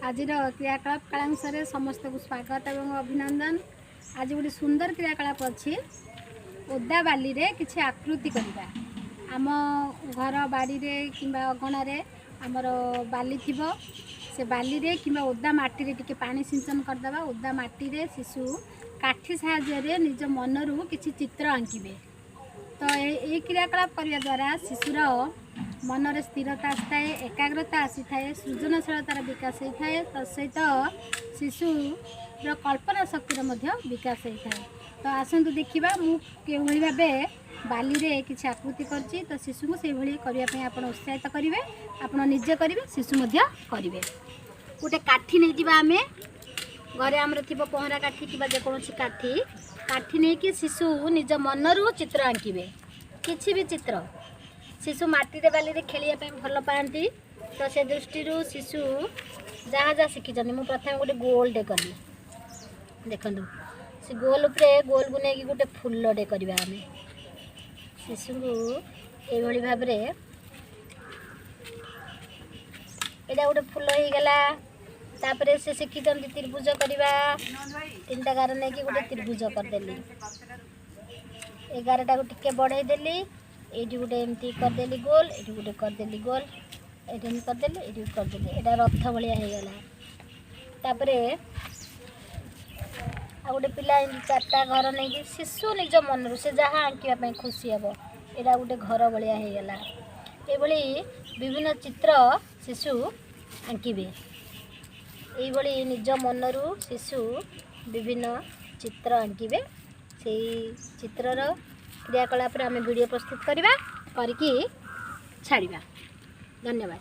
आज क्रियाकलाप कालांश समस्त को स्वागत एवं अभिनंदन। आज गोटे सुंदर क्रियाकलाप अच्छी ओदा बाली रे किसी आकृति करवा। आम घर बाड़ी रे किंबा अगणारे आमर बाली थिबो से बाली रे किंबा ओदा माटी रे टिके पानी सिंचन करदबा। ओदा माटी रे शिशु काठी साहाय्य निज मनरू किसी चित्र आंकिबे। तो ये क्रियाकलाप करने द्वारा शिशुर मनरे स्थिरता आसए, एकाग्रता आसी थाए, सृजनशीलतार विकास होता है। तत्सहित शिशुर कल्पना शक्तिर विकास होता है। तो आसतु देखा मुझे भाव बाली रे किसी आकृति करछि। तो शिशु को से करने आप उत्साहित करेंगे, आप निजे करेंगे, शिशु करेंगे। गोटे काठी नहीं जावा आम घरे आमर थी पहरा काठी कि जेकोसी काठी काठी नहीं कि शिशु निज मनरू चित्र आंकिबे। किसी भी चित्र शिशु माटी रे बाली रे खेलिया पे भल पाती। तो से दृष्टि शिशु जहाँ जहाँ शिखी मुझे प्रथम गोटे गोलटे कली देखु से गोल उपरे गोल को लेकिन गोटे फुलटे करवा आम शिशु को ये भाव यहाँ गोटे फुल हो गला। तापर से शिखी त्रिभुज करवा। 3टा गार नहीं कि गोटे त्रिभुज करदेली। 11टा को टिके बढ़ाईदेली। ये गोटे एमती करदेली गोल, ये गोटे करदेली गोल, ये करदेली, ये करदेली। यहाँ रथ भाया होगला। तापर आ गोटे पिला 4टा घर नहीं कि शिशु निज मनरू से जहाँ आंकिया खुशी हे। यहाँ गोटे घर भाया होगला। ये विभिन्न चित्र शिशु आंकिबे। ये निज मनरू शिशु विभिन्न चित्र आंकिबे। से चित्रर क्रियाकलाप आम वीडियो प्रस्तुत करवा करके छाड़िबा। धन्यवाद।